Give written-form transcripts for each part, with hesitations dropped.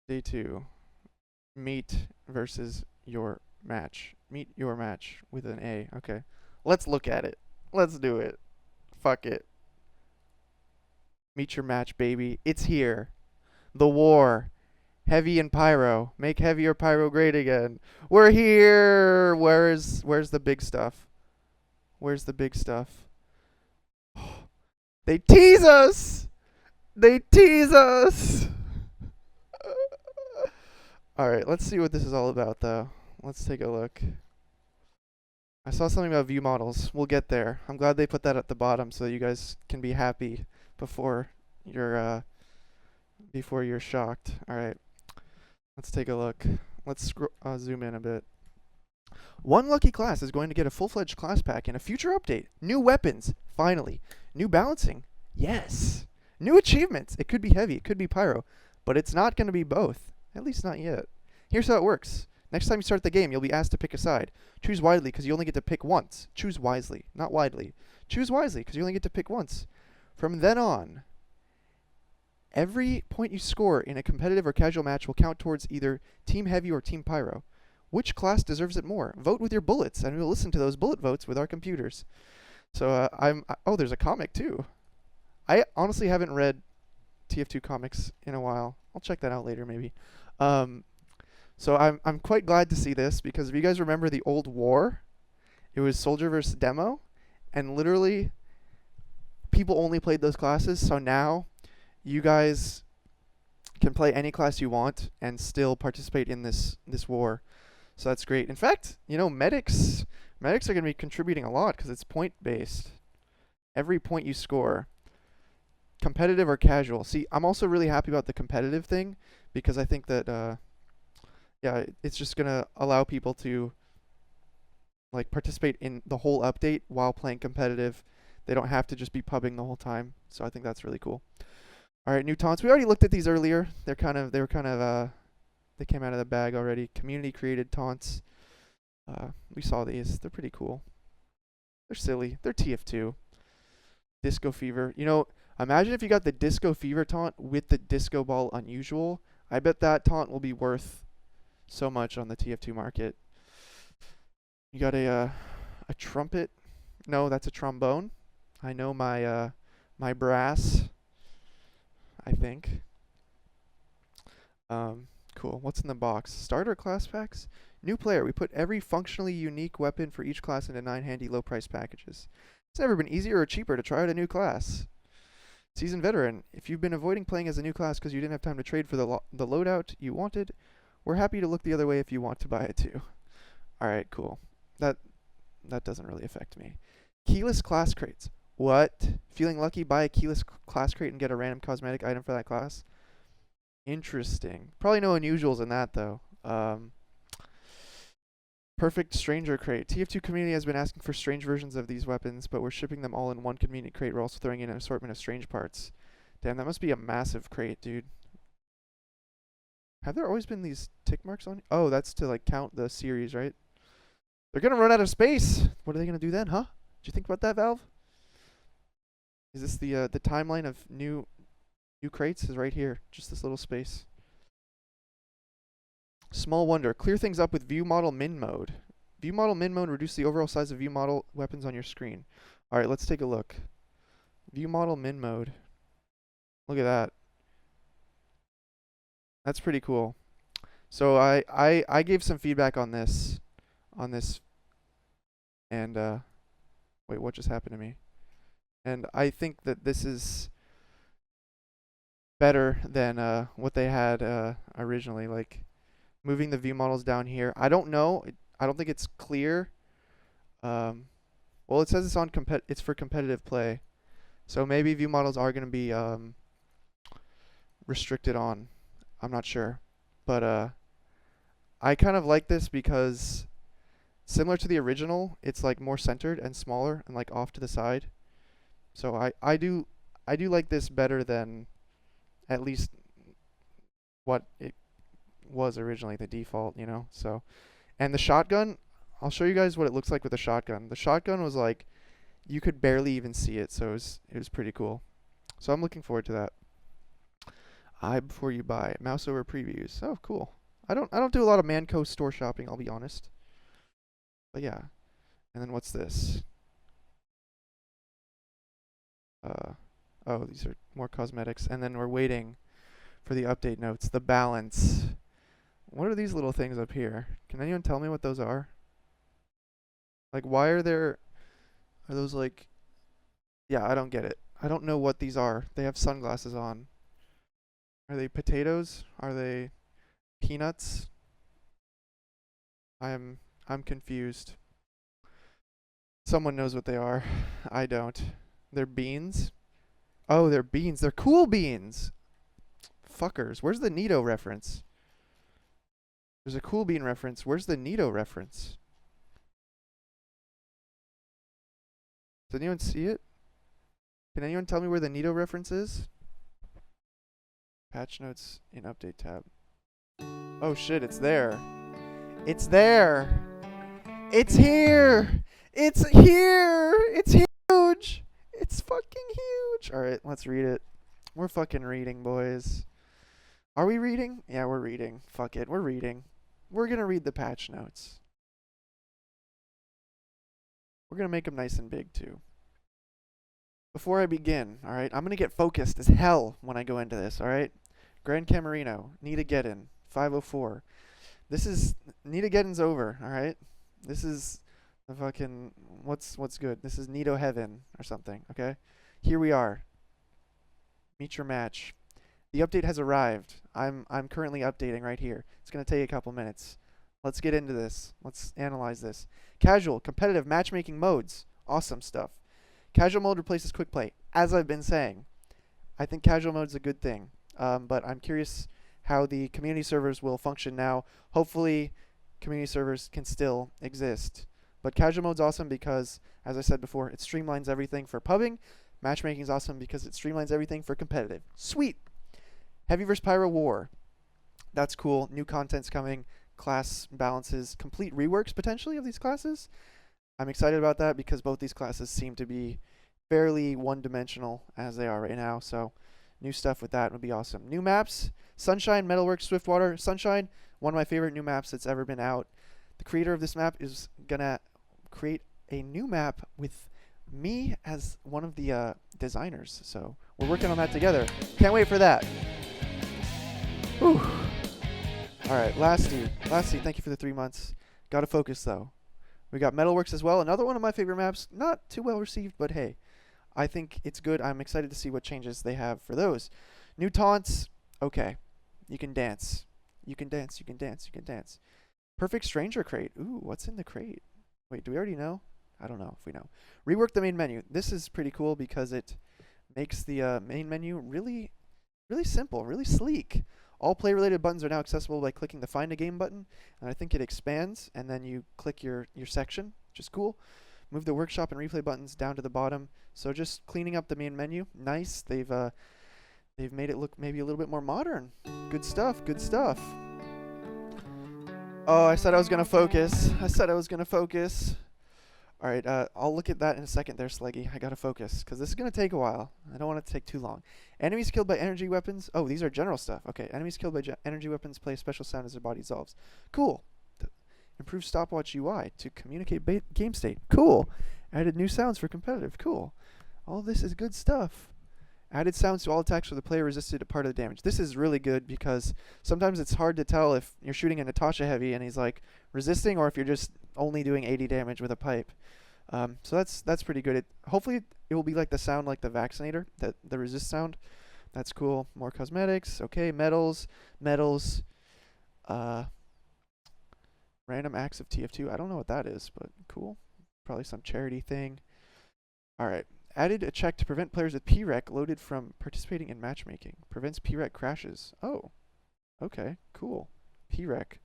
Day 2. Meet versus your match. Meet your match with an A. Okay. Let's look at it. Let's do it. Fuck it. Meet your match, baby. It's here. The war. Heavy and Pyro. Make Heavy or Pyro great again. We're here. Where's the big stuff? Where's the big stuff? They tease us. They tease us. All right, let's see what this is all about, though. Let's take a look. I saw something about view models. We'll get there. I'm glad they put that at the bottom so that you guys can be happy before you're shocked. All right, let's take a look. Let's zoom in a bit. One lucky class is going to get a full-fledged class pack in a future update. New weapons, finally. New balancing, yes. New achievements. It could be Heavy, it could be Pyro, but it's not going to be both. At least not yet. Here's how it works. Next time you start the game, you'll be asked to pick a side. Choose wisely because you only get to pick once. Choose wisely, not widely. Choose wisely because you only get to pick once. From then on, every point you score in a competitive or casual match will count towards either Team Heavy or Team Pyro. Which class deserves it more? Vote with your bullets, and we'll listen to those bullet votes with our computers. So oh, there's a comic too. I honestly haven't read TF2 comics in a while. I'll check that out later maybe. So I'm quite glad to see this because if you guys remember the old war, it was Soldier versus Demo, and literally people only played those classes. So now you guys can play any class you want and still participate in this war. So that's great. In fact, you know, medics are going to be contributing a lot because it's point based. Every point you score, competitive or casual. See, I'm also really happy about the competitive thing because I think that yeah, it's just going to allow people to like participate in the whole update while playing competitive. They don't have to just be pubbing the whole time. So I think that's really cool. All right, new taunts. We already looked at these earlier. They came out of the bag already. Community created taunts. We saw these. They're pretty cool. They're silly. They're TF2. Disco Fever. You know, imagine if you got the Disco Fever taunt with the Disco Ball Unusual. I bet that taunt will be worth so much on the TF2 market. You got a trumpet. No, that's a trombone. I know my brass. I think. Cool. What's in the box? Starter class packs? New player. We put every functionally unique weapon for each class into 9 handy low price packages. It's never been easier or cheaper to try out a new class. Seasoned veteran. If you've been avoiding playing as a new class because you didn't have time to trade for the loadout you wanted, we're happy to look the other way if you want to buy it too. Alright, cool. That doesn't really affect me. Keyless class crates. What? Feeling lucky? Buy a keyless class crate and get a random cosmetic item for that class? Interesting. Probably no unusuals in that though. Perfect stranger crate. TF2 community has been asking for strange versions of these weapons, but we're shipping them all in one convenient crate. We're also throwing in an assortment of strange parts. Damn, that must be a massive crate, dude. Have there always been these tick marks on? Oh, that's to like count the series, right? They're gonna run out of space. What are they gonna do then, huh? Did you think about that, Valve? Is this the timeline of new crates? Is right here. Just this little space. Small wonder. Clear things up with view model min mode. View model min mode reduces the overall size of view model weapons on your screen. Alright, let's take a look. View model min mode. Look at that. That's pretty cool. So I gave some feedback on this and wait, what just happened to me? And I think that this is better than what they had originally, like moving the view models down here. I don't know. I don't think it's clear. Well, it says it's on it's for competitive play. So maybe view models are going to be restricted on. I'm not sure. But I kind of like this because similar to the original, it's like more centered and smaller and like off to the side. So I do like this better than at least what it was originally, the default, you know. So, and the shotgun, I'll show you guys what it looks like with the shotgun. The shotgun was like you could barely even see it, so it was pretty cool. So I'm looking forward to that. Eye before you buy. Mouse over previews. Oh, cool. I don't do a lot of Manco store shopping, I'll be honest. But yeah. And then what's this? Oh, these are more cosmetics. And then we're waiting for the update notes. The balance. What are these little things up here? Can anyone tell me what those are? Like, why are there... Are those like... Yeah, I don't get it. I don't know what these are. They have sunglasses on. Are they potatoes? Are they peanuts? I'm confused. Someone knows what they are. I don't. They're beans? Oh, they're beans. They're cool beans. Fuckers. Where's the Nito reference? There's a cool bean reference. Where's the Nito reference? Does anyone see it? Can anyone tell me where the Nito reference is? Patch notes in update tab. Oh shit, it's there. It's there. It's here. It's here. It's huge. It's fucking huge. Alright, let's read it. We're fucking reading, boys. Are we reading? Yeah, we're reading. Fuck it, we're reading. We're gonna read the patch notes. We're gonna make them nice and big, too. Before I begin, alright, I'm gonna get focused as hell when I go into this, alright? Gran Camarino, Nita Geddon, 504. This is, Nita Geddon's over, alright? This is the fucking, what's good? This is Nito Heaven or something, okay? Here we are. Meet your match. The update has arrived. I'm currently updating right here. It's gonna take a couple minutes. Let's get into this. Let's analyze this. Casual, competitive, matchmaking modes. Awesome stuff. Casual mode replaces quick play. As I've been saying, I think casual mode's a good thing. But I'm curious how the community servers will function now. Hopefully, community servers can still exist. But casual mode's awesome because, as I said before, it streamlines everything for pubbing. Matchmaking's awesome because it streamlines everything for competitive. Sweet! Heavy vs. Pyro War. That's cool. New content's coming. Class balances. Complete reworks, potentially, of these classes. I'm excited about that because both these classes seem to be fairly one-dimensional as they are right now. So new stuff with that would be awesome. New maps. Sunshine, Metalworks, Swiftwater. Sunshine, one of my favorite new maps that's ever been out. The creator of this map is going to create a new map with me as one of the designers. So we're working on that together. Can't wait for that. Whew. All right, Lasty, thank you for the 3 months. Got to focus, though. We got Metalworks as well. Another one of my favorite maps. Not too well received, but hey, I think it's good. I'm excited to see what changes they have for those. New taunts. Okay. You can dance. You can dance. You can dance. You can dance. Perfect Stranger crate. Ooh, what's in the crate? Wait, do we already know? I don't know if we know. Rework the main menu. This is pretty cool because it makes the main menu really simple, really sleek. All play-related buttons are now accessible by clicking the Find a Game button, and I think it expands, and then you click your section, which is cool. Move the Workshop and Replay buttons down to the bottom. So just cleaning up the main menu. Nice. They've made it look maybe a little bit more modern. Good stuff. Good stuff. Oh, I said I was gonna focus. All right, I'll look at that in a second there, Sleggy. I gotta focus, because this is gonna take a while. I don't want it to take too long. Enemies killed by energy weapons. Oh, these are general stuff. Okay, enemies killed by energy weapons play a special sound as their body dissolves. Cool. Improve stopwatch UI to communicate game state. Cool. Added new sounds for competitive. Cool. All this is good stuff. Added sounds to all attacks where the player resisted a part of the damage. This is really good because sometimes it's hard to tell if you're shooting a Natasha heavy and he's like resisting, or if you're just only doing 80 damage with a pipe. So that's pretty good. Hopefully it will be like the sound like the Vaccinator, the resist sound. That's cool. More cosmetics. Okay, medals. Random acts of TF2. I don't know what that is, but cool. Probably some charity thing. All right. Added a check to prevent players with PREC loaded from participating in matchmaking. Prevents PREC crashes. Oh, okay, cool. PREC.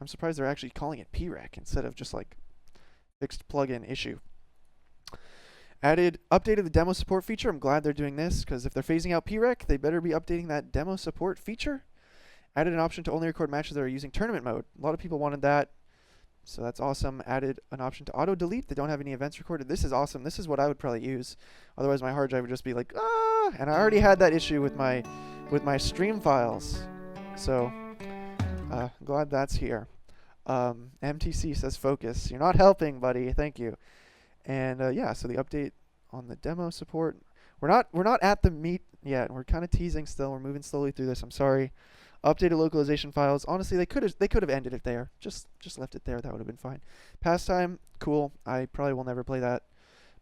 I'm surprised they're actually calling it PREC instead of just like fixed plugin issue. Updated the demo support feature. I'm glad they're doing this because if they're phasing out PREC, they better be updating that demo support feature. Added an option to only record matches that are using tournament mode. A lot of people wanted that. So that's awesome. Added an option to auto-delete. They don't have any events recorded. This is awesome. This is what I would probably use. Otherwise, my hard drive would just be like, ah! And I already had that issue with my with my stream files. So, glad that's here. MTC says focus. You're not helping, buddy. Thank you. And yeah, so the update on the demo support. We're not at the meat yet. We're kind of teasing still. We're moving slowly through this. I'm sorry. Updated localization files. Honestly, they could have ended it there. Just left it there. That would have been fine. Pastime, cool. I probably will never play that.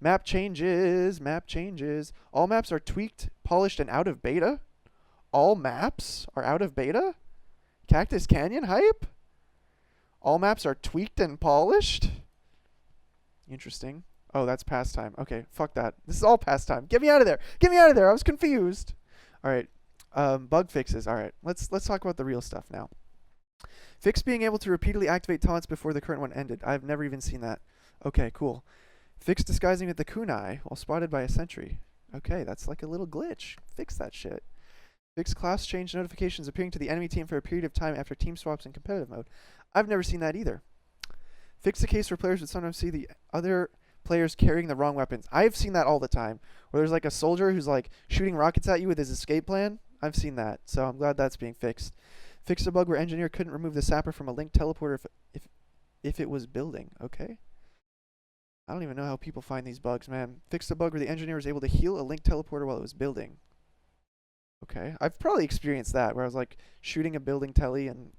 Map changes. Map changes. All maps are tweaked, polished, and out of beta. All maps are out of beta. Cactus Canyon hype. All maps are tweaked and polished. Interesting. Oh, that's pastime. Okay, fuck that. This is all pastime. Get me out of there. Get me out of there. I was confused. All right. Bug fixes. All right. Let's talk about the real stuff now. Fix being able to repeatedly activate taunts before the current one ended. I've never even seen that. Okay, cool. Fix disguising with the kunai while spotted by a sentry. Okay, that's like a little glitch. Fix that shit. Fix class change notifications appearing to the enemy team for a period of time after team swaps in competitive mode. I've never seen that either. Fix the case where players would sometimes see the other players carrying the wrong weapons. I've seen that all the time, where there's like a soldier who's like shooting rockets at you with his escape plan. I've seen that, so I'm glad that's being fixed. Fix a bug where engineer couldn't remove the sapper from a linked teleporter if it was building. Okay. I don't even know how people find these bugs, man. Fix a bug where the engineer was able to heal a linked teleporter while it was building. Okay. I've probably experienced that, where I was like shooting a building telly and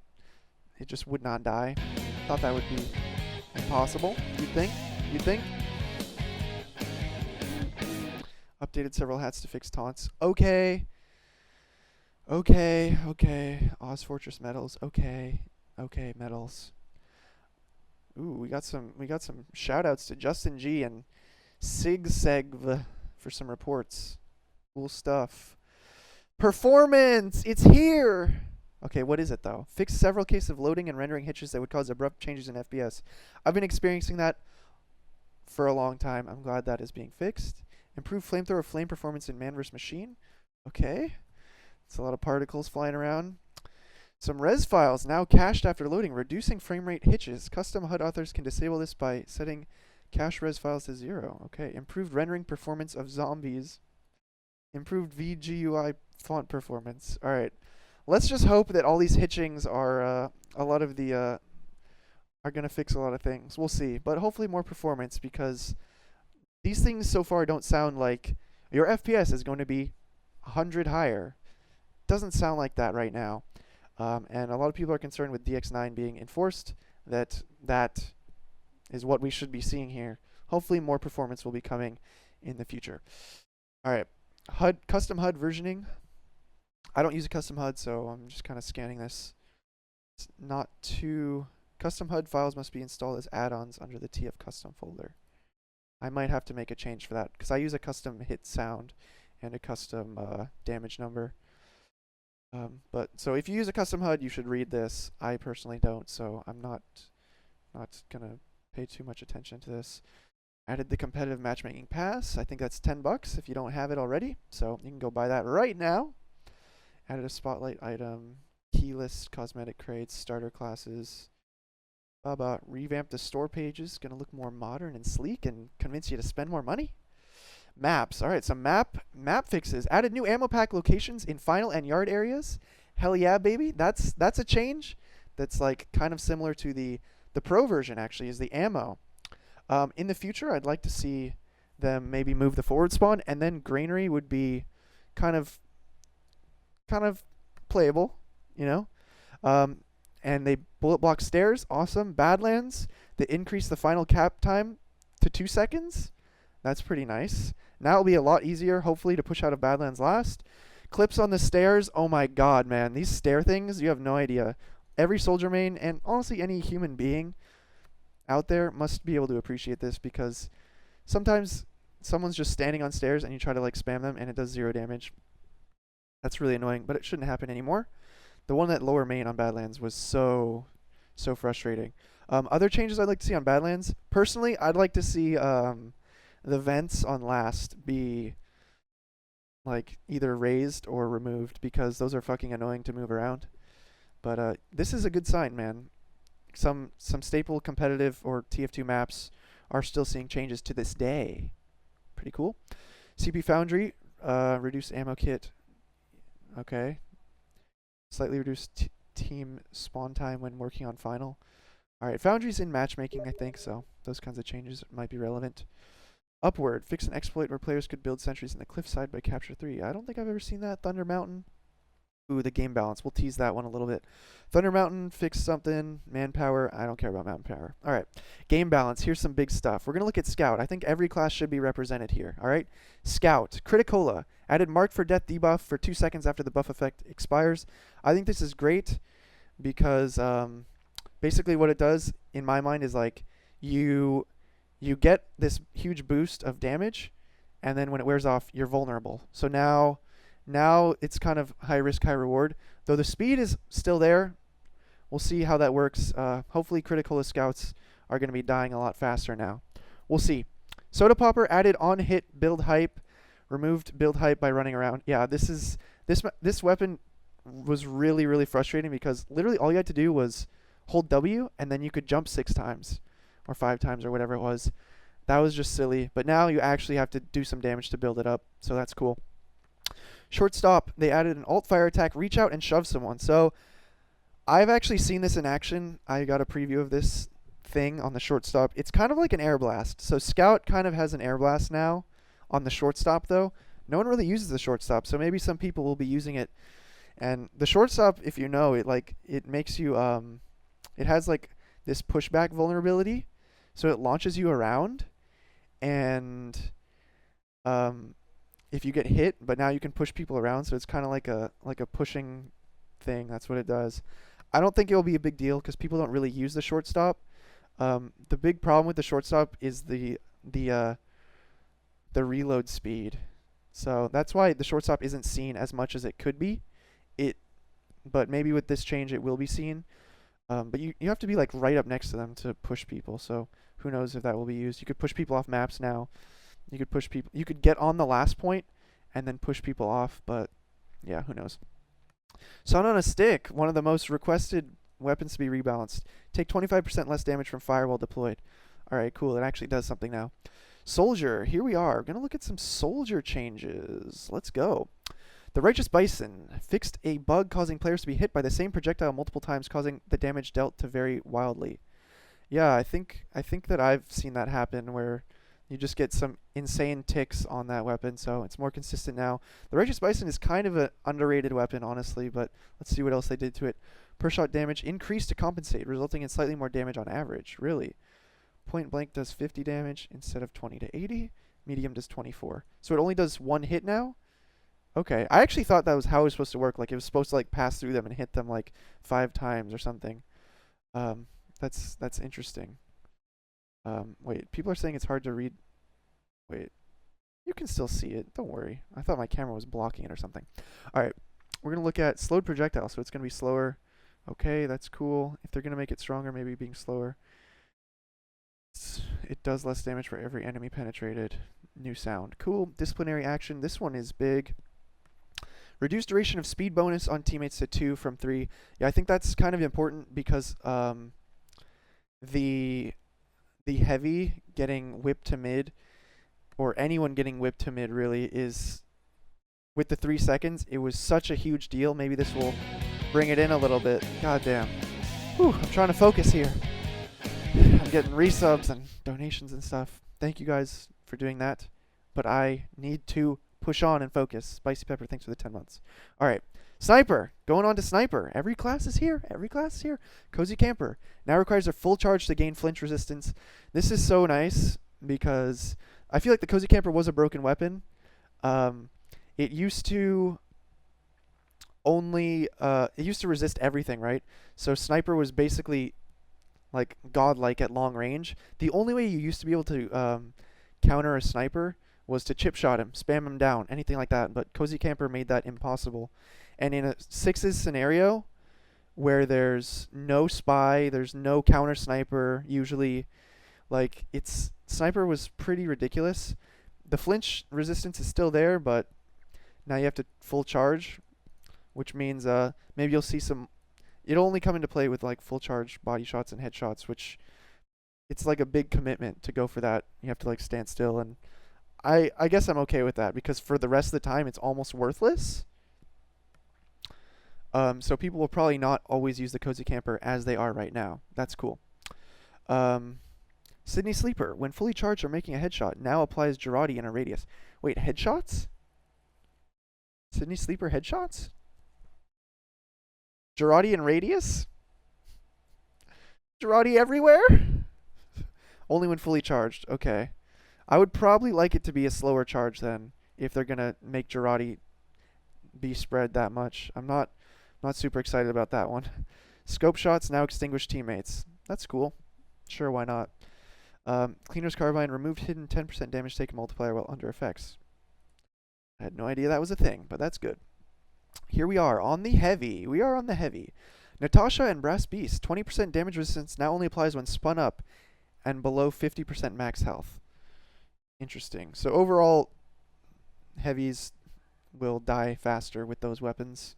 it just would not die. Thought that would be impossible. You'd think? You'd think? Updated several hats to fix taunts. Okay. Okay. Okay. Oz Fortress medals. Okay. Okay, medals. Ooh, we got some shout outs to Justin G and Sigsegv for some reports. Cool stuff. Performance! It's here! Okay, what is it though? Fix several cases of loading and rendering hitches that would cause abrupt changes in FPS. I've been experiencing that for a long time. I'm glad that is being fixed. Improve flamethrower flame performance in man vs. machine. Okay. It's a lot of particles flying around. Some res files now cached after loading, reducing frame rate hitches. Custom HUD authors can disable this by setting cache res files to 0. Okay. Improved rendering performance of zombies. Improved VGUI font performance. All right. Let's just hope that all these hitchings are a lot of the are gonna fix a lot of things. We'll see, but hopefully more performance, because these things so far don't sound like your FPS is going to be 100 higher. Doesn't sound like that right now, and a lot of people are concerned with DX9 being enforced. That is what we should be seeing here. Hopefully more performance will be coming in the future. All right, custom HUD versioning. I don't use a custom HUD, so I'm just kind of scanning this. It's not too... Custom HUD files must be installed as add-ons under the TF custom folder. I might have to make a change for that, because I use a custom hit sound and a custom damage number. But so if you use a custom HUD, you should read this. I personally don't, so I'm not gonna pay too much attention to this. Added the competitive matchmaking pass. I think that's $10 if you don't have it already, so you can go buy that right now. Added a spotlight item, key list, cosmetic crates, starter classes. Revamp the store pages. Gonna look more modern and sleek and convince you to spend more money. Maps. All right, some map fixes. Added new ammo pack locations in final and yard areas. Hell yeah, baby. That's a change. That's like kind of similar to the pro version. Actually, is the ammo. In the future, I'd like to see them maybe move the forward spawn, and then granary would be kind of playable, you know. And they bullet block stairs. Awesome. Badlands. They increase the final cap time to 2 seconds. That's pretty nice. Now it'll be a lot easier, hopefully, to push out of Badlands last. Clips on the stairs. Oh my god, man. These stair things, you have no idea. Every soldier main, and honestly any human being out there, must be able to appreciate this, because sometimes someone's just standing on stairs and you try to like spam them and it does 0 damage. That's really annoying, but it shouldn't happen anymore. The one at lower main on Badlands was so frustrating. Other changes I'd like to see on Badlands. Personally, I'd like to see the vents on last be like either raised or removed, because those are fucking annoying to move around. But this is a good sign, man. Some staple competitive or TF2 maps are still seeing changes to this day. Pretty cool. CP Foundry, reduced ammo kit. Okay. Slightly reduced team spawn time when working on final. Alright, Foundry's in matchmaking, I think, so those kinds of changes might be relevant. Upward, fix an exploit where players could build sentries in the cliffside by capture 3. I don't think I've ever seen that. Thunder Mountain. Ooh, the game balance. We'll tease that one a little bit. Thunder Mountain, fix something. Manpower. I don't care about manpower. All right. Game balance. Here's some big stuff. We're going to look at Scout. I think every class should be represented here. All right. Scout. Criticola. Added marked for death debuff for 2 seconds after the buff effect expires. I think this is great because basically what it does, in my mind, is like you get this huge boost of damage, and then when it wears off, you're vulnerable. So now it's kind of high risk, high reward. Though the speed is still there, we'll see how that works. Hopefully critical scouts are going to be dying a lot faster now. We'll see. Soda Popper added on hit build hype, removed build hype by running around. Yeah, this weapon was really frustrating because literally all you had to do was hold W and then you could jump 6 times or 5 times or whatever it was. That was just silly. But now you actually have to do some damage to build it up, so that's cool. Shortstop, they added an alt fire attack, reach out and shove someone. So I've actually seen this in action. I got a preview of this thing on the shortstop. It's kind of like an air blast. So Scout kind of has an air blast now on the shortstop though. No one really uses the shortstop, so maybe some people will be using it. And the shortstop, if you know, it makes you it has like this pushback vulnerability. So it launches you around, and if you get hit, but now you can push people around, so it's kind of like a pushing thing. That's what it does. I don't think it will be a big deal because people don't really use the shortstop. The big problem with the shortstop is the reload speed. So that's why the shortstop isn't seen as much as it could be. But maybe with this change it will be seen. But you have to be like right up next to them to push people. So who knows if that will be used. You could push people off maps now. You could push people. You could get on the last point and then push people off. But yeah, who knows. Sun on a Stick, one of the most requested weapons to be rebalanced. Take 25% less damage from fire while deployed. All right, cool. It actually does something now. Soldier, here we are. We're going to look at some soldier changes. Let's go. The Righteous Bison fixed a bug causing players to be hit by the same projectile multiple times, causing the damage dealt to vary wildly. Yeah, I think that I've seen that happen where you just get some insane ticks on that weapon, so it's more consistent now. The Righteous Bison is kind of an underrated weapon, honestly, but let's see what else they did to it. Per shot damage increased to compensate, resulting in slightly more damage on average. Really? Point blank does 50 damage instead of 20 to 80. Medium does 24. So it only does 1 hit now? Okay. I actually thought that was how it was supposed to work. Like it was supposed to like pass through them and hit them like 5 times or something. That's interesting. Wait, people are saying it's hard to read. Wait. You can still see it. Don't worry. I thought my camera was blocking it or something. All right. We're going to look at slowed projectile, so it's going to be slower. Okay, that's cool. If they're going to make it stronger, maybe being slower. It does less damage for every enemy penetrated. New sound. Cool. Disciplinary action. This one is big. Reduced duration of speed bonus on teammates to 2 from 3. Yeah, I think that's kind of important because the heavy getting whipped to mid, or anyone getting whipped to mid really, is with the 3 seconds, it was such a huge deal. Maybe this will bring it in a little bit. God damn. Whew, I'm trying to focus here. I'm getting resubs and donations and stuff. Thank you guys for doing that. But I need to push on and focus. Spicy Pepper, thanks for the 10 months. All right. Sniper. Going on to Sniper. Every class is here. Every class is here. Cozy Camper. Now requires a full charge to gain flinch resistance. This is so nice because I feel like the Cozy Camper was a broken weapon. It used to only it used to resist everything, right? So Sniper was basically like godlike at long range. The only way you used to be able to counter a sniper was to chip shot him, spam him down, anything like that. But Cozy Camper made that impossible. And in a 6's scenario, where there's no spy, there's no counter sniper, usually, like sniper was pretty ridiculous. The flinch resistance is still there, but now you have to full charge, which means maybe you'll see some. It'll only come into play with like full charge body shots and headshots, which it's like a big commitment to go for that. You have to like stand still, and I guess I'm okay with that because for the rest of the time it's almost worthless. So people will probably not always use the Cozy Camper as they are right now. That's cool. Sydney Sleeper, when fully charged or making a headshot, now applies Girardi in a radius. Wait, headshots? Sydney Sleeper headshots? Girardi in radius? Girardi everywhere? Only when fully charged. Okay. I would probably like it to be a slower charge then, if they're going to make Girardi be spread that much. I'm not super excited about that one. Scope shots now extinguish teammates. That's cool. Sure, why not? Cleaner's Carbine removed hidden 10% damage taken multiplier while under effects. I had no idea that was a thing, but that's good. Here we are on the heavy. We are on the heavy. Natasha and Brass Beast. 20% damage resistance now only applies when spun up and below 50% max health. Interesting. So overall, heavies will die faster with those weapons.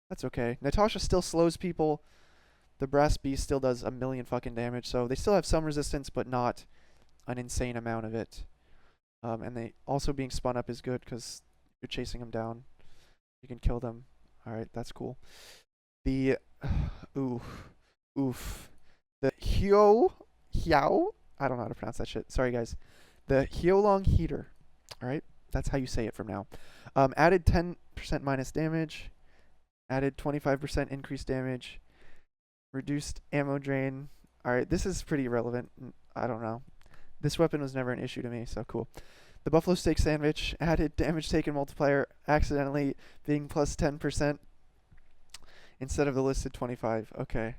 That's okay. Natasha still slows people. The Brass Beast still does a million fucking damage, so they still have some resistance, but not an insane amount of it. And they also being spun up is good because you're chasing them down. You can kill them. All right, that's cool. The the Hiao, I don't know how to pronounce that shit. Sorry guys. The Hyolong Heater. All right, that's how you say it from now. Added 10% minus damage. Added 25% increased damage. Reduced ammo drain. Alright, this is pretty irrelevant. I don't know. This weapon was never an issue to me, so cool. The Buffalo Steak Sandwich. Added damage taken multiplier accidentally being plus 10% instead of the listed 25. Okay.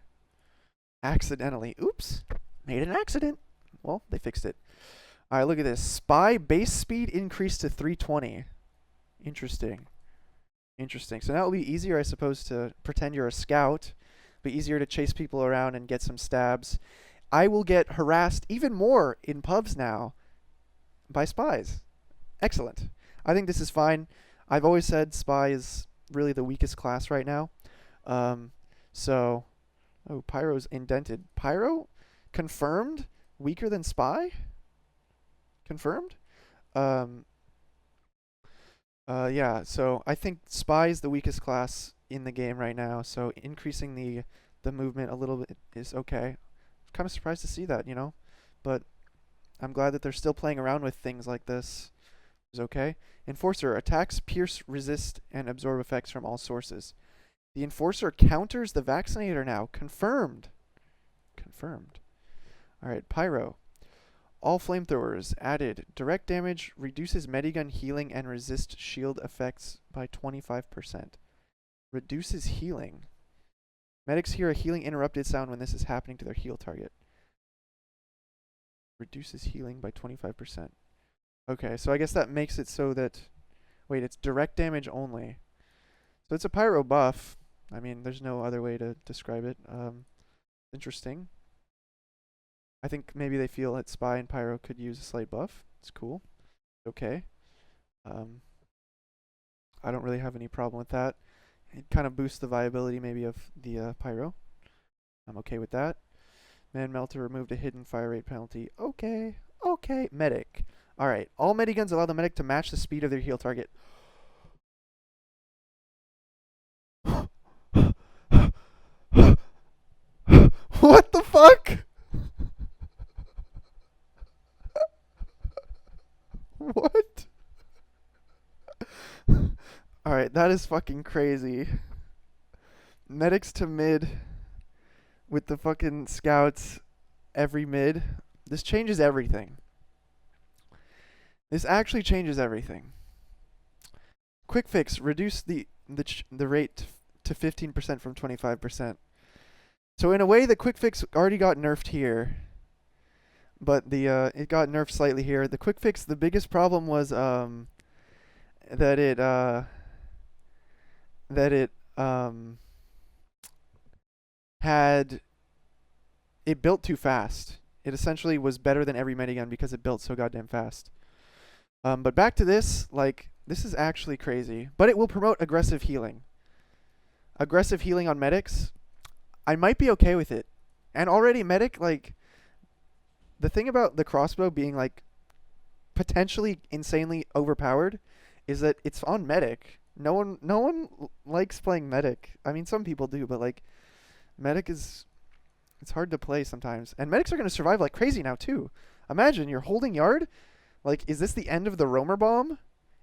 Accidentally. Oops. Made an accident. Well, they fixed it. Alright, look at this. Spy base speed increased to 320. Interesting. Interesting. So now it'll be easier, I suppose, to pretend you're a scout. Be easier to chase people around and get some stabs. I will get harassed even more in pubs now by spies. Excellent. I think this is fine. I've always said spy is really the weakest class right now. So, oh, Pyro's indented. Pyro? Confirmed? Weaker than spy? Confirmed? Yeah, so I think spy is the weakest class in the game right now, so increasing the movement a little bit is okay. Kind of surprised to see that, you know, but I'm glad that they're still playing around with things like this. Is okay. Enforcer attacks, pierce, resist, and absorb effects from all sources. The Enforcer counters the Vaccinator now. Confirmed. Confirmed. Alright, Pyro. All flamethrowers added. Direct damage reduces medigun healing and resist shield effects by 25%. Reduces healing. Medics hear a healing interrupted sound when this is happening to their heal target. Reduces healing by 25%. Okay, so I guess that makes it so that... Wait, it's direct damage only. So it's a Pyro buff. I mean, there's no other way to describe it. Interesting. I think maybe they feel that Spy and Pyro could use a slight buff. It's cool. Okay. I don't really have any problem with that. It kind of boosts the viability maybe of the Pyro. I'm okay with that. Man Melter removed a hidden fire rate penalty. Okay. Okay. Medic. Alright. All mediguns allow the medic to match the speed of their heal target. What the fuck? What? Alright, that is fucking crazy. Medics to mid with the fucking scouts every mid. This changes everything. This actually changes everything. Quick fix, reduce the rate to 15% from 25%. So in a way, the quick fix already got nerfed here, but it got nerfed slightly here. The quick fix, the biggest problem was that it built too fast. It essentially was better than every medigun because it built so goddamn fast. But back to this, like, this is actually crazy. But it will promote aggressive healing. Aggressive healing on medics, I might be okay with it. And already medic, like, the thing about the crossbow being, like, potentially insanely overpowered is that it's on medic. No one likes playing medic. I mean, some people do, but like medic is it's hard to play sometimes. And medics are gonna survive like crazy now too. Imagine you're holding yard. Like, is this the end of the roamer bomb?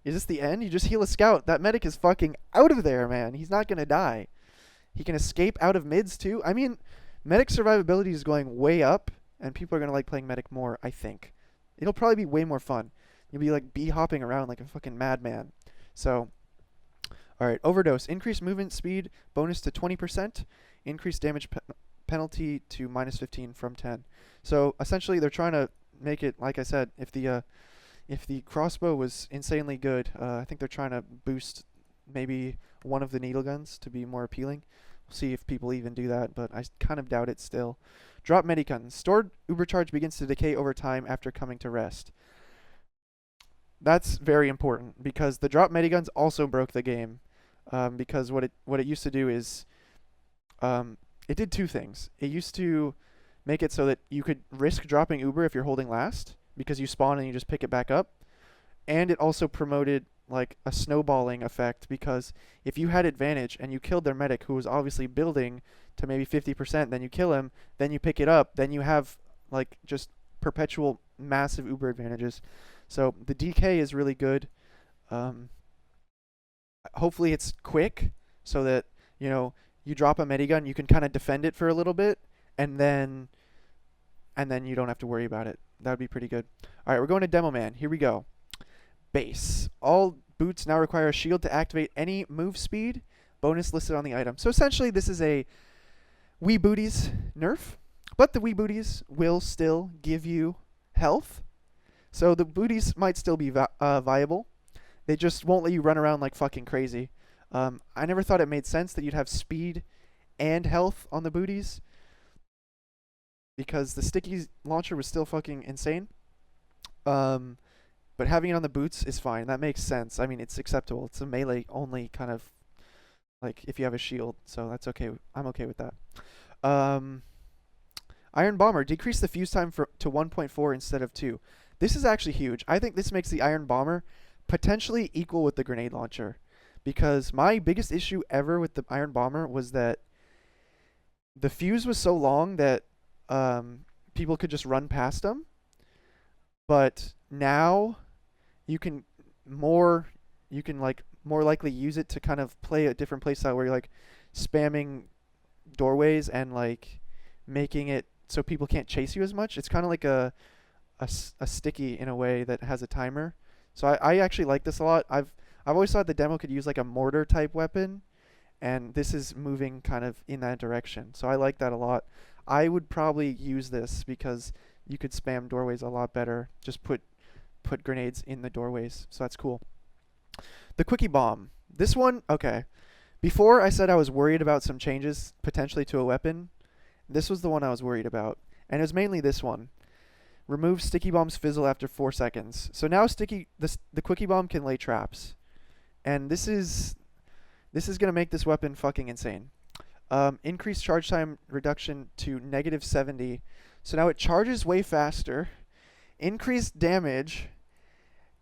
Is this the end? You just heal a scout. That medic is fucking out of there, man. He's not gonna die. He can escape out of mids too. I mean, medic survivability is going way up, and people are gonna like playing medic more. I think it'll probably be way more fun. You'll be like bee hopping around like a fucking madman. So, all right, overdose. Increased movement speed bonus to 20%. Increased damage penalty to -15 from 10. So essentially, they're trying to make it like I said. If the crossbow was insanely good, I think they're trying to boost maybe one of the needle guns to be more appealing. We'll see if people even do that, but I kind of doubt it still. Drop medicons. Stored uber charge begins to decay over time after coming to rest. That's very important because the drop mediguns also broke the game. Because what it used to do is it did two things. It used to make it so that you could risk dropping uber if you're holding last because you spawn and you just pick it back up. And it also promoted like a snowballing effect because if you had advantage and you killed their medic who was obviously building to maybe 50%, then you kill him, then you pick it up, then you have like just perpetual massive uber advantages. So the DK is really good. Hopefully it's quick so that, you know, you drop a medigun, you can kind of defend it for a little bit, and then you don't have to worry about it. That would be pretty good. All right, we're going to Demoman. Here we go. Base. All boots now require a shield to activate any move speed. Bonus listed on the item. So essentially, this is a wee booties nerf, but the wee booties will still give you health. So the booties might still be viable. They just won't let you run around like fucking crazy. I never thought it made sense that you'd have speed and health on the booties because the sticky launcher was still fucking insane. But having it on the boots is fine. That makes sense. I mean, it's acceptable. It's a melee only kind of like if you have a shield, so that's okay. I'm okay with that. Iron Bomber, decrease the fuse time to 1.4 instead of 2. This is actually huge. I think this makes the Iron Bomber potentially equal with the grenade launcher. Because my biggest issue ever with the Iron Bomber was that the fuse was so long that people could just run past them. But now you can like more likely use it to kind of play a different playstyle where you're like spamming doorways and like making it so people can't chase you as much. It's kind of like a sticky in a way that has a timer. So I actually like this a lot. I've always thought the demo could use like a mortar type weapon, and this is moving kind of in that direction. So I like that a lot. I would probably use this because you could spam doorways a lot better. Just put grenades in the doorways. So that's cool. The Quickie Bomb. This one, okay. Before I said I was worried about some changes potentially to a weapon. This was the one I was worried about. And it was mainly this one. Remove sticky bombs fizzle after 4 seconds. So now the Quickie Bomb can lay traps. And this is going to make this weapon fucking insane. Increased charge time reduction to -70. So now it charges way faster. Increased damage,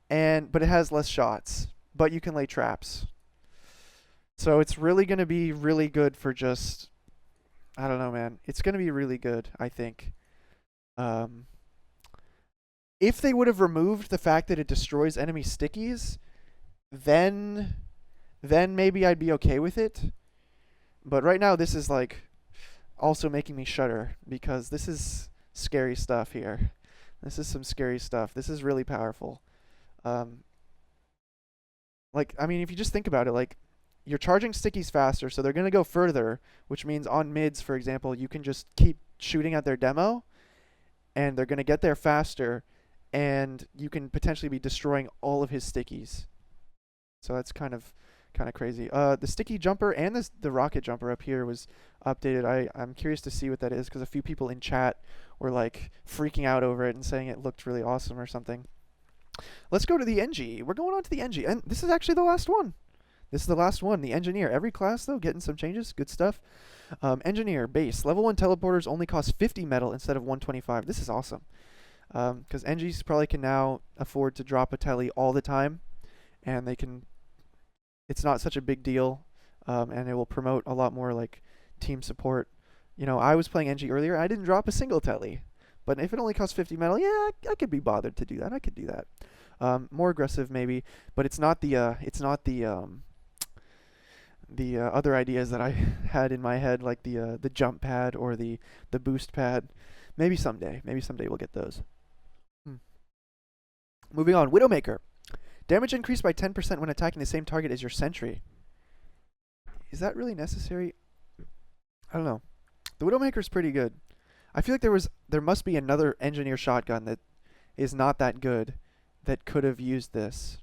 but it has less shots. But you can lay traps. So it's really going to be really good for just, I don't know, man. It's going to be really good, I think. If they would have removed the fact that it destroys enemy stickies, then maybe I'd be okay with it. But right now, this is like also making me shudder because this is scary stuff here. This is some scary stuff. This is really powerful. Like, I mean, if you just think about it, like, you're charging stickies faster, so they're going to go further, which means on mids, for example, you can just keep shooting at their demo, and they're going to get there faster, and you can potentially be destroying all of his stickies. So that's kind of crazy. The sticky jumper and the rocket jumper up here was updated. I'm curious to see what that is because a few people in chat were like freaking out over it and saying it looked really awesome or something. Let's go to the NG. We're going on to the NG, and this is actually the last one. This is the last one. The Engineer. Every class though getting some changes. Good stuff. Engineer base level 1 teleporters only cost 50 metal instead of 125. This is awesome because NGs probably can now afford to drop a tele all the time, and they can it's not such a big deal, and it will promote a lot more like team support. You know, I was playing NG earlier. I didn't drop a single telly, but if it only costs 50 metal, yeah, I could be bothered to do that. I could do that. More aggressive maybe, but it's not the other ideas that I had in my head, like the jump pad or the boost pad. Maybe someday. Maybe someday we'll get those. Hmm. Moving on, Widowmaker. Damage increased by 10% when attacking the same target as your sentry. Is that really necessary? I don't know. The Widowmaker is pretty good. I feel like there must be another engineer shotgun that is not that good that could have used this,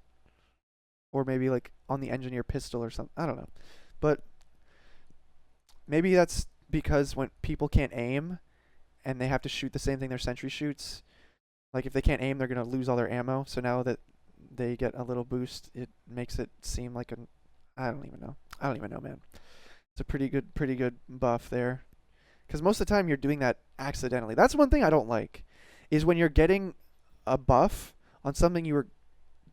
or maybe like on the engineer pistol or something. I don't know, but maybe that's because when people can't aim and they have to shoot the same thing their sentry shoots. Like if they can't aim, they're gonna lose all their ammo. So now that they get a little boost, it makes it seem like an I don't even know. I don't even know, man. It's a pretty good buff there. Because most of the time you're doing that accidentally. That's one thing I don't like, is when you're getting a buff on something you were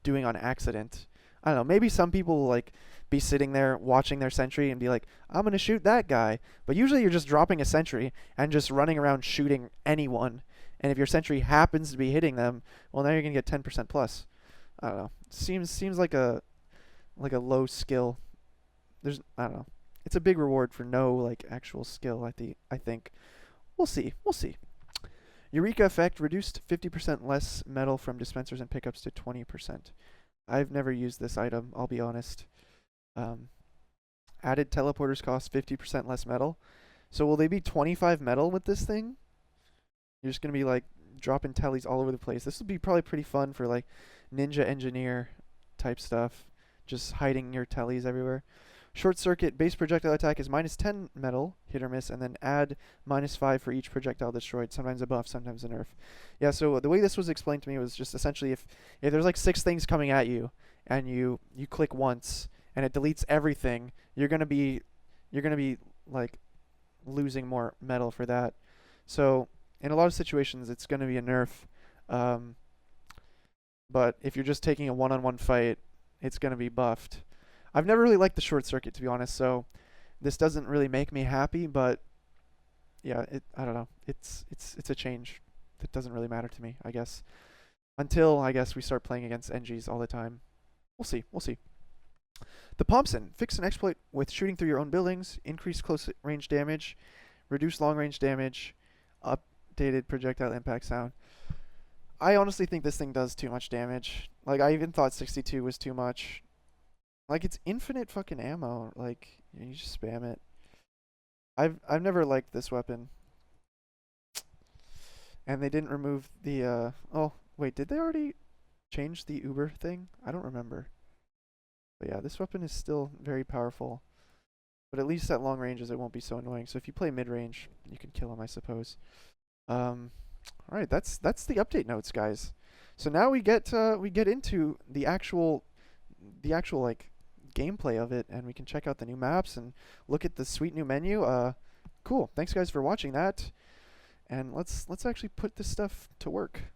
doing on accident. I don't know. Maybe some people will like be sitting there watching their sentry and be like, I'm gonna shoot that guy. But usually you're just dropping a sentry and just running around shooting anyone. And if your sentry happens to be hitting them, well, now you're gonna get 10% plus. I don't know. Seems like a low skill. I don't know. It's a big reward for no like actual skill. I think. We'll see. We'll see. Eureka effect reduced 50% less metal from dispensers and pickups to 20%. I've never used this item, I'll be honest. Added teleporters cost 50% less metal. So will they be 25 metal with this thing? You're just going to be like dropping tellies all over the place. This would be probably pretty fun for like ninja engineer type stuff. Just hiding your tellies everywhere. Short circuit base projectile attack is -10 metal, hit or miss, and then add -5 for each projectile destroyed. Sometimes a buff, sometimes a nerf. Yeah, so the way this was explained to me was just essentially if there's like 6 things coming at you and you click once and it deletes everything, you're gonna be like losing more metal for that. So in a lot of situations it's gonna be a nerf. But if you're just taking a one-on-one fight, it's gonna be buffed. I've never really liked the short circuit, to be honest, so this doesn't really make me happy, but yeah, I don't know. It's a change that doesn't really matter to me, I guess. Until I guess we start playing against NGs all the time. We'll see. We'll see. The Thompson. Fix an exploit with shooting through your own buildings, increase close range damage, reduce long range damage, updated projectile impact sound. I honestly think this thing does too much damage. Like I even thought 62 was too much. Like it's infinite fucking ammo. Like you just spam it. I've never liked this weapon. And they didn't remove the oh wait, did they already change the Uber thing? I don't remember. But yeah, this weapon is still very powerful. But at least at long ranges it won't be so annoying. So if you play mid range, you can kill him, I suppose. Alright, that's the update notes, guys. So now we get into the actual like gameplay of it, and we can check out the new maps and look at the sweet new menu. Cool. Thanks guys for watching that. And let's actually put this stuff to work.